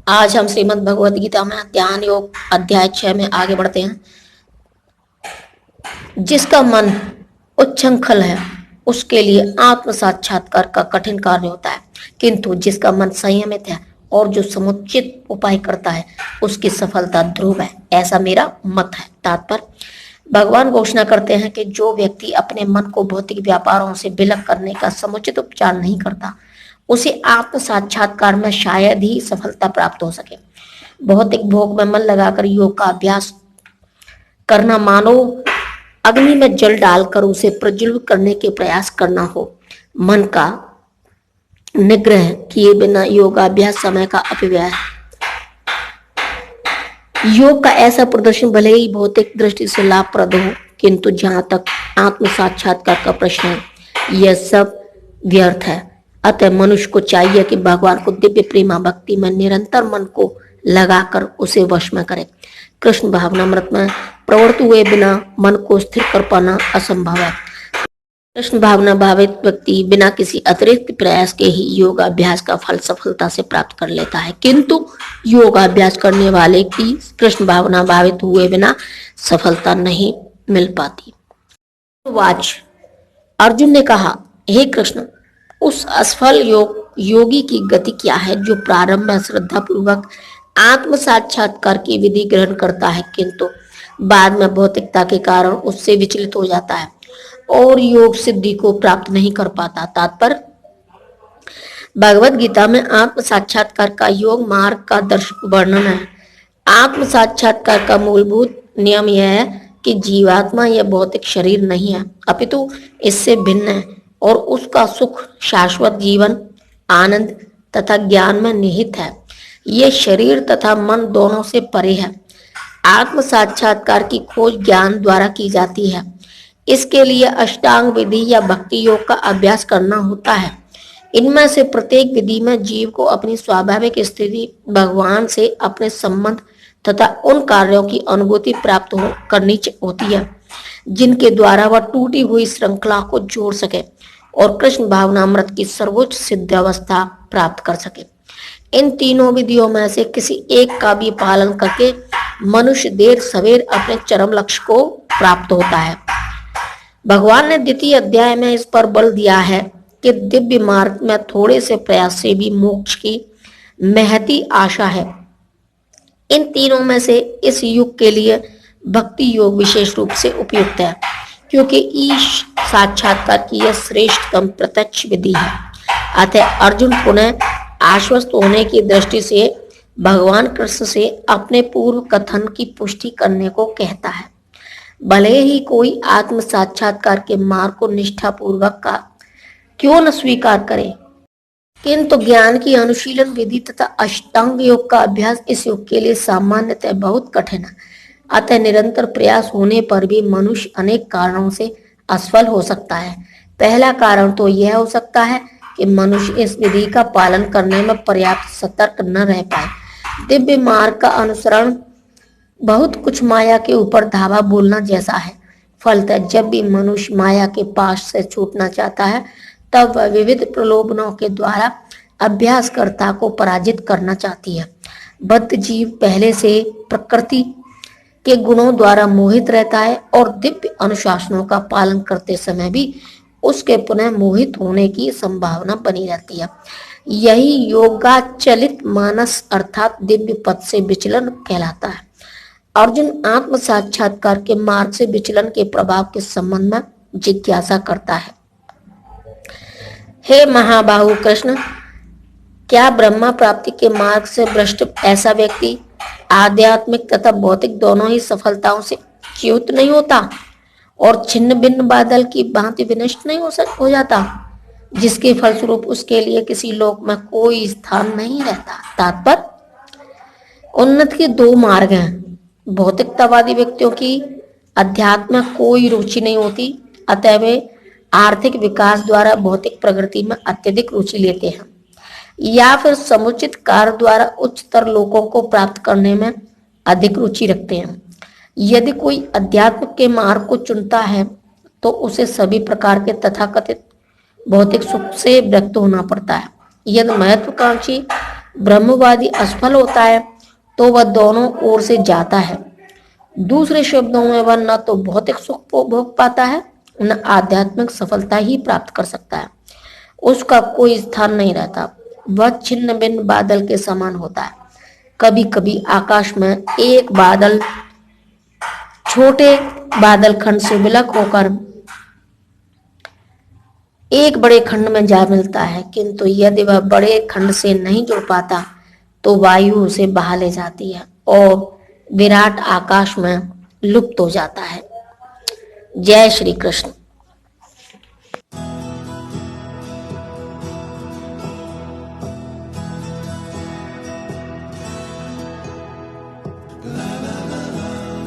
आज हम श्रीमद् भगवद गीता में ध्यान योग अध्याय 6 में आगे बढ़ते हैं। जिसका मन उच्छृंखल है उसके लिए आत्म साक्षात्कार का कठिन कार्य होता है, किंतु जिसका मन संयमित है और जो समुचित उपाय करता है उसकी सफलता ध्रुव है, ऐसा मेरा मत है। तात्पर्य, भगवान घोषणा करते हैं कि जो व्यक्ति अपने मन को भौतिक व्यापारों से विलग करने का समुचित उपचार नहीं करता उसे आत्म साक्षात्कार में शायद ही सफलता प्राप्त हो सके। भौतिक भोग में मन लगाकर योग का अभ्यास करना मानो अग्नि में जल डालकर उसे प्रज्वलित करने के प्रयास करना हो। मन का निग्रह किए बिना योगाभ्यास समय का अपव्यय है। योग का ऐसा प्रदर्शन भले ही भौतिक दृष्टि से लाभप्रद हो, किंतु जहां तक आत्म साक्षात्कार का प्रश्न है, यह सब व्यर्थ है। अतः मनुष्य को चाहिए कि भगवान को दिव्य प्रेमा भक्ति में निरंतर मन को लगाकर उसे वश में करे। कृष्ण भावनामृत में प्रवृत्त हुए बिना मन को स्थिर कर पाना असंभव है। कृष्ण भावना भावित व्यक्ति बिना किसी अतिरिक्त प्रयास के ही योगाभ्यास का फल सफलता से प्राप्त कर लेता है, किंतु योगाभ्यास करने वाले की कृष्ण भावना भावित हुए बिना सफलता नहीं मिल पाती। वाच अर्जुन ने कहा, हे कृष्ण, उस असफल योगी की गति क्या है जो प्रारंभ में श्रद्धा पूर्वक आत्म साक्षात्कार की विधि ग्रहण करता है, किंतु बाद में भौतिकता के कारण उससे विचलित हो जाता है और योग सिद्धि को प्राप्त नहीं कर पाता। तात्पर्य, भगवद गीता में आत्म साक्षात्कार का योग मार्ग का वर्णन है। आत्म साक्षात्कार का मूलभूत नियम यह है कि जीवात्मा यह भौतिक शरीर नहीं है, अपितु इससे भिन्न है और उसका सुख शाश्वत जीवन, आनंद तथा ज्ञान में निहित है। यह शरीर तथा मन दोनों से परे है। आत्म साक्षात्कार की खोज ज्ञान द्वारा की जाती है। इसके लिए अष्टांग विधि या भक्ति योग का अभ्यास करना होता है। इनमें से प्रत्येक विधि में जीव को अपनी स्वाभाविक स्थिति, भगवान से अपने संबंध तथा उन कार्यों की अनुभूति प्राप्त करनी होती है जिनके द्वारा वह टूटी हुई श्रृंखला को जोड़ सके और कृष्ण भावनामृत की सर्वोच्च सिद्ध अवस्था प्राप्त कर सके। इन तीनों विधियों में से किसी एक का भी पालन करके मनुष्य देर सवेर अपने चरम लक्ष्य को प्राप्त होता है। भगवान ने द्वितीय अध्याय में इस पर बल दिया है कि दिव्य मार्ग में थोड़े से प्रयास से भी मोक्ष की महती आशा है। इन तीनों में से इस युग के लिए भक्ति योग विशेष रूप से उपयुक्त है, क्योंकि ईश साक्षात्कार की यह श्रेष्ठतम प्रत्यक्ष विधि है। अतः अर्जुन पुनः आश्वस्त होने की दृष्टि से भगवान कृष्ण से अपने पूर्व कथन की पुष्टि करने को कहता है। भले ही कोई आत्म साक्षात्कार के मार्ग को निष्ठा पूर्वक का क्यों न स्वीकार करे, किंतु ज्ञान की अनुशीलन विधि तथा अष्टांग योग का अभ्यास इस योग के लिए सामान्यतः बहुत कठिन है। अतः निरंतर प्रयास होने पर भी मनुष्य अनेक कारणों से असफल हो सकता है। पहला कारण तो यह हो सकता है कि मनुष्य इस विधि का पालन करने में पर्याप्त सतर्क न रह पाए। दिव्य मार्ग का अनुसरण बहुत कुछ माया के ऊपर धावा बोलना जैसा है। फलतः जब भी मनुष्य माया के पास से छूटना चाहता है, तब वह विविध प्रलोभनों के द्वारा अभ्यासकर्ता को पराजित करना चाहती है। बद्ध जीव पहले से प्रकृति के गुणों द्वारा मोहित रहता है और दिव्य अनुशासनों का पालन करते समय भी उसके पुनः मोहित होने की संभावना बनी रहती है। यही योगाचलित मानस अर्थात दिव्य पथ से विचलन कहलाता है। अर्जुन आत्म साक्षात्कार के मार्ग से विचलन के प्रभाव के संबंध में जिज्ञासा करता है। हे महाबाहु कृष्ण, क्या ब्रह्मा प्राप्ति के मार्ग से भ्रष्ट ऐसा व्यक्ति आध्यात्मिक तथा भौतिक दोनों ही सफलताओं से च्युत नहीं होता और छिन्न भिन्न बादल की भांति विनष्ट नहीं हो जाता, जिसके फलस्वरूप उसके लिए किसी लोक में कोई स्थान नहीं रहता? तात्पर्य, उन्नति के दो मार्ग हैं। भौतिकतावादी व्यक्तियों की अध्यात्म में कोई रुचि नहीं होती, अतः वे आर्थिक विकास द्वारा भौतिक प्रगति में अत्यधिक रुचि लेते हैं, या फिर समुचित कार्य द्वारा उच्चतर लोकों को प्राप्त करने में अधिक रुचि रखते हैं। यदि कोई अध्यात्म के मार्ग को चुनता है तो उसे सभी प्रकार के तथाकथित भौतिक सुख से विरक्त होना पड़ता है। यदि महत्वाकांक्षी ब्रह्मवादी असफल होता है तो वह दोनों ओर से जाता है। दूसरे शब्दों में वह न तो भौतिक सुख भोग पाता है न आध्यात्मिक सफलता ही प्राप्त कर सकता है। उसका कोई स्थान नहीं रहता, वह छिन्न भिन्न बादल के समान होता है। कभी कभी आकाश में एक बादल छोटे बादल खंड से विलक होकर एक बड़े खंड में जा मिलता है, किंतु यदि वह बड़े खंड से नहीं जुड़ पाता तो वायु उसे बहा ले जाती है और विराट आकाश में लुप्त हो जाता है। जय श्री कृष्ण।